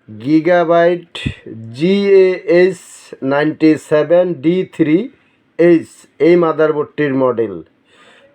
Gigabyte GAH97D3H এই মাদারবোর্ডটির model.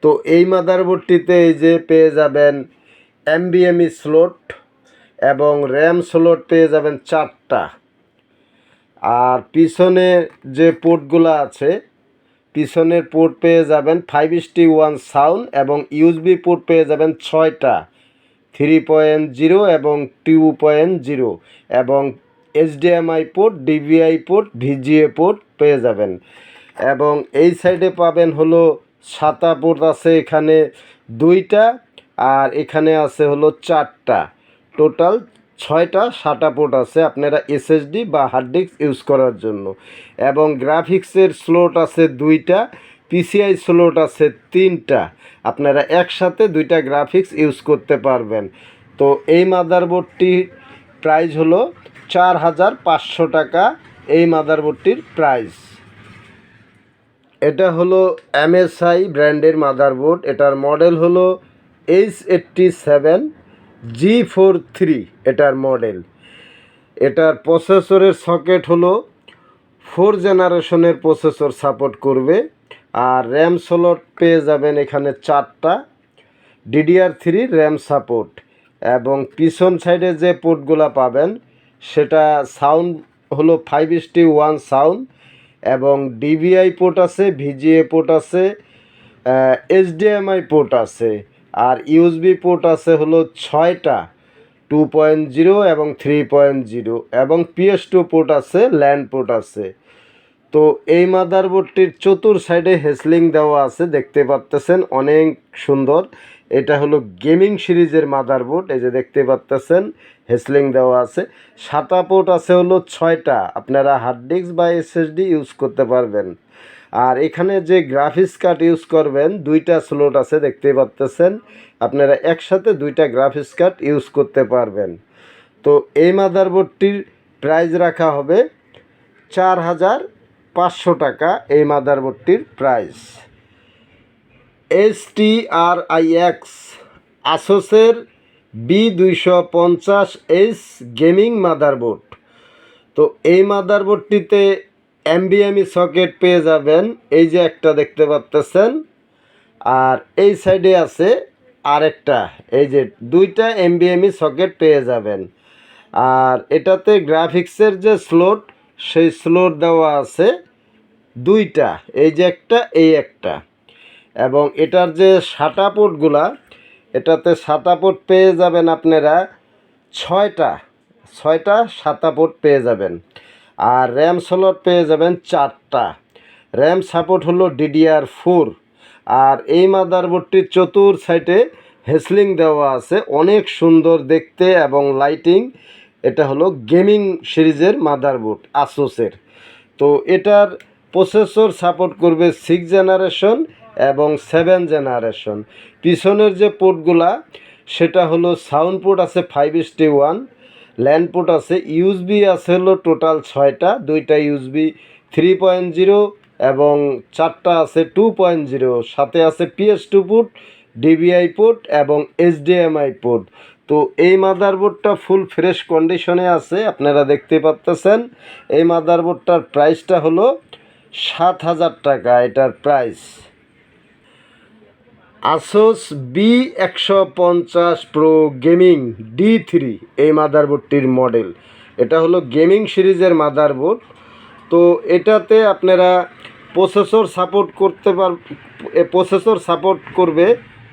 তো এই মাদারবোর্ডটিতে এই যে পেয়ে যাবেন NVMe স্লট এবং র্যাম স্লট পেয়ে যাবেন 4টা। আর পিছনে যে পোর্টগুলো আছে, পিছনের পোর্ট পেয়ে যাবেন 5:1 সাউন্ড এবং USB পোর্ট পেয়ে যাবেন 6টা, 3.0 এবং 2.0 এবং HDMI port, DVI port, VGA port পেয়ে যাবেন। এবং এই সাইডে পাবেন হলো SATA পোর্ট আছে এখানে 2টা, আর এখানে আছে হলো 4টা, টোটাল 6টা SATA পোর্ট আছে আপনারা SSD বা হার্ড ডিস্ক ইউজ করার জন্য। এবং গ্রাফিক্সের স্লট আছে 2টা, PCI স্লট আছে 3টা, আপনারা একসাথে 2টা গ্রাফিক্স ইউজ করতে পারবেন। তো এই মাদারবোর্ডটির প্রাইস হলো 4,500 টাকা। এই মাদারবোর্ডটির প্রাইস। এটা হলো MSI ব্র্যান্ডের মাদারবোর্ড। এটার মডেল হলো H87G43 এটার মডেল। এটার প্রসেসরের সকেট হলো 4 জেনারেশনের প্রসেসর সাপোর্ট করবে। আর র্যাম স্লট পেয়ে যাবেন এখানে 4টা, DDR3 র্যাম সাপোর্ট। এবং পিছন সাইডে যে পোর্টগুলো পাবেন সেটা সাউন্ড হলো 5:1 সাউন্ড এবং DVI পোর্ট আছে, VGA পোর্ট আছে, HDMI পোর্ট আছে, আর USB পোর্ট আছে হলো 6টা, 2.0 এবং 3.0 এবং PS2 পোর্ট আছে, ল্যান্ড পোর্ট আছে। তো এই মাদারবোর্ডটির চতুর সাইডে হেসলিং দেওয়া আছে, দেখতে পাচ্তেছেন অনেক সুন্দর। এটা হলো গেমিং সিরিজের মাদারবোর্ড। এই যে দেখতে পাচ্তেছেন হেসলিং দেওয়া আছে। SATA পোর্ট আছে হলো 6টা, আপনারা হার্ড ডিস্ক বা SSD ইউজ করতে পারবেন। আর এখানে যে গ্রাফিক্স কার্ড ইউজ করবেন 2টা স্লট আছে, দেখতে পাচ্তেছেন আপনারা একসাথে 2টা গ্রাফিক্স কার্ড ইউজ করতে পারবেন। তো এই মাদারবোর্ডটির প্রাইস রাখা হবে 4,500 টাকা। এই মাদারবোর্ডটির প্রাইস। STRIX আসোসের B250H গেমিং মাদারবোর্ড। তো এই মাদারবোর্ডটিতে NVMe সকেট পেয়ে যাবেন, এই যে একটা দেখতে পাচ্তেছেন, আর এই সাইডে আছে আরেকটা, এই যে 2টা NVMe সকেট পেয়ে যাবেন। আর এটাতে গ্রাফিক্সের যে স্লট সেই স্লট দেওয়া আছে 2টা, এই যে একটা, এই একটা। এবং এটার যে SATA পোর্টগুলা, এটাতে SATA পোর্ট পেয়ে যাবেন আপনারা 6টা, 6টা SATA পোর্ট পেয়ে যাবেন। আর র্যাম স্লট পেয়ে যাবেন 4টা। র্যাম সাপোর্ট হলো DDR4। আর এই মাদারবোর্ডটির চতুর সাইডে হেসলিং দেওয়া আছে, অনেক সুন্দর দেখতে এবং লাইটিং। এটা হলো গেমিং সিরিজের মাদারবোর্ড আসুসের। তো এটার প্রসেসর সাপোর্ট করবে 6 জেনারেশন এবং 7 জেনারেশন। পিছনের যে পোর্টগুলা সেটা হলো সাউন্ড পোর্ট আছে 5:1, ল্যান্ড পোর্ট আছে, USB আছে হলো টোটাল 6টা, 2টা USB 3.0 এবং 4টা আছে 2.0, সাথে আছে PS2 পোর্ট, DVI পোর্ট এবং HDMI পোর্ট। তো এই মাদারবোর্ডটা ফুল ফ্রেশ কন্ডিশনে আছে, আপনারা দেখতে পাচ্তেছেন। এই মাদারবোর্ডটার প্রাইসটা হলো 7,000 টাকা এটার price. আসোস B150 pro gaming D3 এই মাদারবোর্ডটির মডেল। এটা হলো গেমিং সিরিজের মাদারবোর্ড। তো এটাতে আপনারা প্রসেসর সাপোর্ট প্রসেসর সাপোর্ট করবে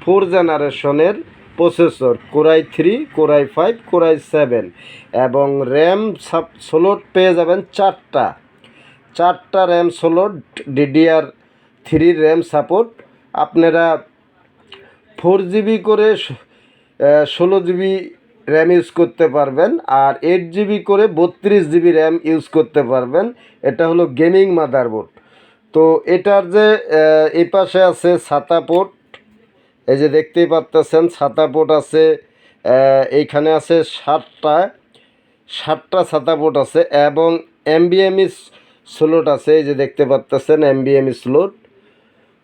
4 জেনারেশনের processor, Core i3, Core i5, Core i7 এবং র্যাম স্লট পেয়ে যাবেন 4টা, 4টা RAM slot, DDR3 RAM support. আপনারা 4GB করে 16GB র্যাম ইউজ করতে পারবেন, আর 8GB করে 32GB র্যাম ইউজ করতে পারবেন। এটা হলো গেমিং মাদারবোর্ড। তো এটার যে এই পাশে আছে SATA পোর্ট, এই যে দেখতেই পাচ্ছেন SATA পোর্ট আছে, এইখানে আছে 7টা SATA পোর্ট আছে এবং NVMe স্লট আছে, এই যে দেখতে পাচ্ছেন NVMe স্লট।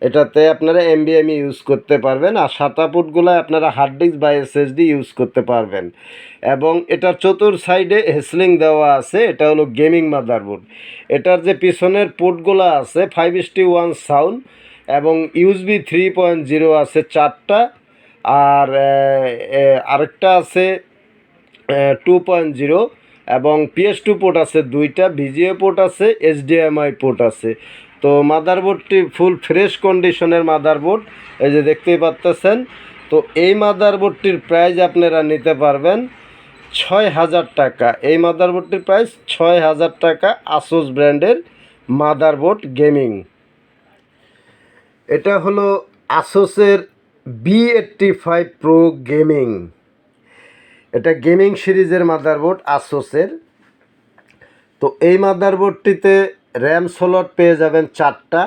এটাতে আপনারা এমবিএমই ইউজ করতে পারবেন, আর সাদা পোর্টগুলো আপনারা হার্ড ডিস্ক বা এসএসডি ইউজ করতে পারবেন। এবং এটার চতুর সাইডে হেসলিং দেওয়া আছে, এটা হলো গেমিং মাদারবোর্ড। এটার যে পিছনের পোর্টগুলো আছে 5:1 সাউন্ড, এবং ইউএসবি 3.0 আছে 4টা, আর আরেকটা আছে 2.0, এবং PS2 পোর্ট আছে 2টা, ভিজিএ পোর্ট আছে, এইচডিএমআই পোর্ট আছে। তো মাদারবোর্ডটি ফুল ফ্রেশ কন্ডিশনের মাদারবোর্ড, এই যে দেখতেই পাচ্তেছেন। তো এই মাদারবোর্ডটির প্রাইস আপনারা নিতে পারবেন 6,000 টাকা। এই মাদারবোর্ডটির প্রাইস 6,000 টাকা, আসুস ব্র্যান্ডের মাদারবোর্ড গেমিং। এটা হলো আসুসের B85 প্রো গেমিং। এটা গেমিং সিরিজের মাদারবোর্ড আসুসের। তো এই মাদারবোর্ডটিতে র্যাম স্লট পেয়ে যাবেন 4টা,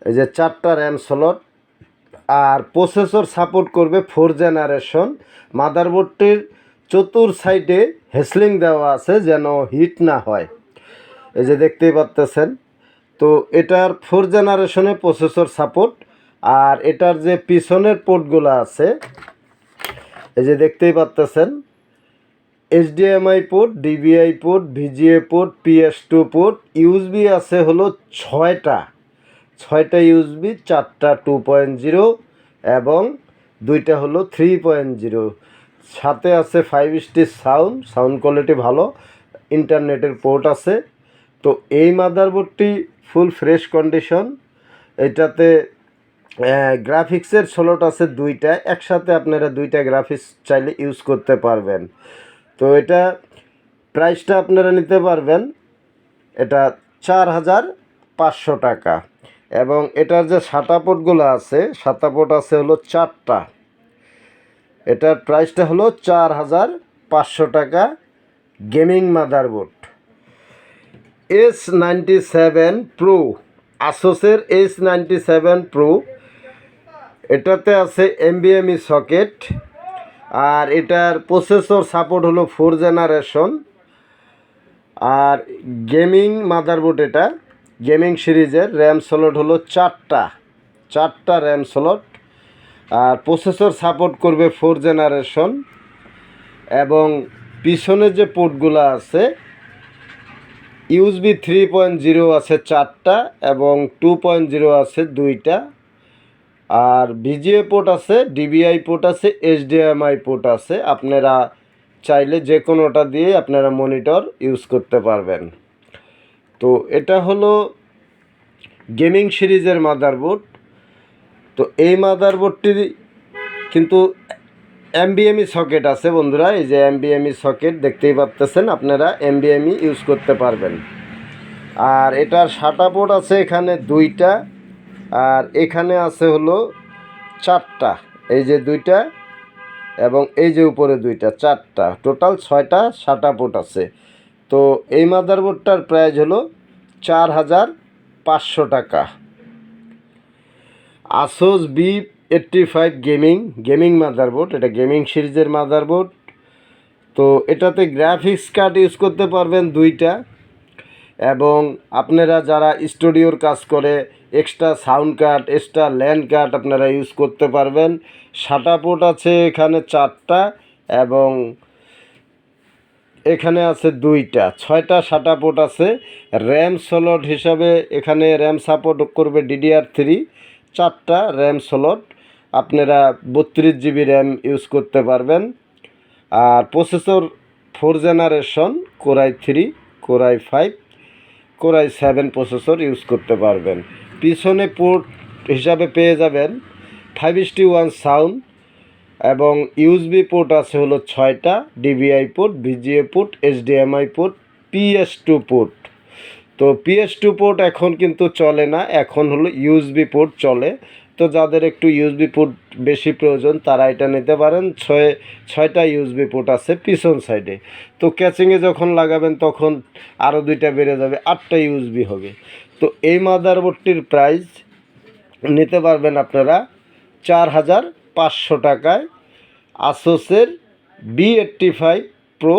এই যে 4টা র্যাম স্লট, আর প্রসেসর সাপোর্ট করবে 4 জেনারেশন। মাদারবোর্ডটির চতুর সাইডে হেসলিং দেওয়া আছে যেন হিট না হয়, এই যে দেখতেই পাচ্তেছেন। তো এটার 4 জেনারেশনে প্রসেসর সাপোর্ট। আর এটার যে পিছনের পোর্টগুলো আছে, এই যে দেখতেই পাচ্তেছেন, HDMI port, DVI port, VGA port, PS2 port, USB আছে হলো 6টা ইউএসবি, 4টা 2.0 এবং 2টা হলো 3.0। সাথে আছে 5 সাউন্ড কোয়ালিটি ভালো, ইন্টারনেটের পোর্ট আছে। তো এই মাদারবোর্ডটি ফুল ফ্রেশ কন্ডিশন। এটাতে গ্রাফিক্সের স্লট আছে 2টা, একসাথে আপনারা 2টা গ্রাফিক্স চাইলে ইউজ করতে পারবেন। তো এটা প্রাইসটা আপনারা নিতে পারবেন, এটা 4,500 টাকা। এবং এটার যে সাদা পোর্টগুলো আছে, সাদা পোর্ট আছে হলো 4টা, এটার প্রাইসটা হলো 4,500 টাকা, গেমিং মাদারবোর্ড। S97 প্রো, আসুসের S97 প্রো, এটাতে আছে এমবিএমই সকেট, আর এটার প্রসেসর সাপোর্ট হলো 4 জেনারেশন। আর গেমিং মাদারবোর্ড, এটা গেমিং সিরিজের র্যাম স্লট হলো 4টা র্যাম স্লট, আর প্রসেসর সাপোর্ট করবে 4 জেনারেশন। এবং পিছনে যে পোর্টগুলো আছে, ইউএসবি 3.0 আছে 4টা, এবং 2.0 আছে 2টা, আর ভিজিএ পোর্ট আছে, ডিভিআই পোর্ট আছে, এইচডিএমআই পোর্ট আছে। আপনারা চাইলে যে কোনোটা দিয়ে আপনারা মনিটর ইউজ করতে পারবেন। তো এটা হলো গেমিং সিরিজের মাদারবোর্ড। তো এই মাদারবোর্ডটির কিন্তু এমবিএমই সকেট আছে বন্ধুরা, এই যে এমবিএমই সকেট দেখতেই পাচ্তেছেন, আপনারা এমবিএমই ইউজ করতে পারবেন। আর এটার সাদা পোর্ট আছে এখানে 2টা, আর এখানে আছে হলো 4টা, এই যে 2টা এবং এই যে উপরে 2টা, 4টা, টোটাল 6টা সাদা পোর্ট আছে। তো এই মাদারবোর্ডটার প্রাইস হলো 4,500 টাকা। আসুস B85 গেমিং মাদারবোর্ড, এটা গেমিং সিরিজের মাদারবোর্ড। তো এটাতে গ্রাফিক্স কার্ড ইউজ করতে পারবেন 2টা, এবং আপনারা যারা স্টুডিওর কাজ করে extra sound card, extra land card আপনারা ইউজ করতে পারবেন। সাদা পোর্ট আছে এখানে 4টা, এবং এখানে আছে 2টা, 6টা সাদা পোর্ট আছে। র্যাম স্লট হিসাবে এখানে র্যাম সাপোর্ট করবে DDR3, 4টা র্যাম স্লট, আপনারা 32 GB র্যাম ইউজ করতে পারবেন। আর processor 4 generation, Core i3, Core i5, Core i7 processor use করতে পারবেন। পিছনে পোর্ট হিসাবে পেয়ে যাবেন 5:1 সাউন্ড, এবং ইউএসবি পোর্ট আছে হলো 6টা, DVI port, VGA port, HDMI port, PS2 port. তো PS2 পোর্ট এখন কিন্তু চলে না, এখন হলো ইউএসবি পোর্ট চলে। তো যাদের একটু ইউএসবি পোর্ট বেশি প্রয়োজন তারা এটা নিতে পারেন। 6টা ইউএসবি পোর্ট আছে পিছন সাইডে। তো ক্যাচিংয়ে যখন লাগাবেন তখন আরও 2টা বেড়ে যাবে, 8টা ইউএসবি হবে। তো এই মাদারবোর্ডটির প্রাইস নিতে পারবেন আপনারা 4,500 টাকায়, আসুসের B85 pro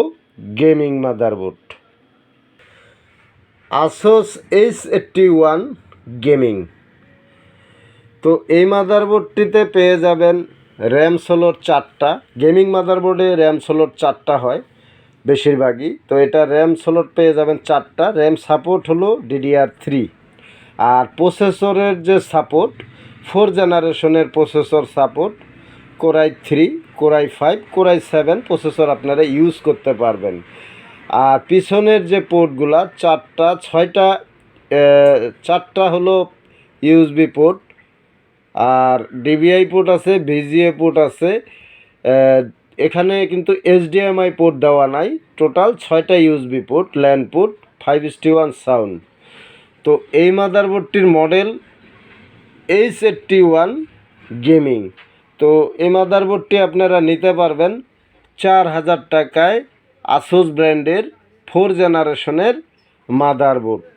gaming motherboard. Asus H81 gaming, তো এই মাদারবোর্ডটিতে পেয়ে যাবেন র্যাম স্লট 4টা। গেমিং মাদারবোর্ডে র্যাম স্লট 4টা হয় বেশিরভাগই। তো এটা র্যাম স্লট পেয়ে যাবেন 4টা। র্যাম সাপোর্ট হলো DDR3। আর প্রসেসরের যে সাপোর্ট, 4 জেনারেশনের processor support, core i 3, core i 5, core i 7 processor আপনারা ইউজ করতে পারবেন। আর পিছনের যে পোর্টগুলা 4টা হলো ইউএসবি পোর্ট, আর ডিভিআই পোর্ট আছে, ভিজিএ পোর্ট আছে। এখানে কিন্তু HDMI পোর্ট দেওয়া নাই। টোটাল 6টা USB port, LAN port, 5:1 sound. তো এই মাদারবোর্ডটির মডেল H81 গেমিং। তো এই মাদারবোর্ডটি আপনারা নিতে পারবেন 4000 টাকায়। আসুস ব্র্যান্ডের 4 জেনারেশনের মাদারবোর্ড।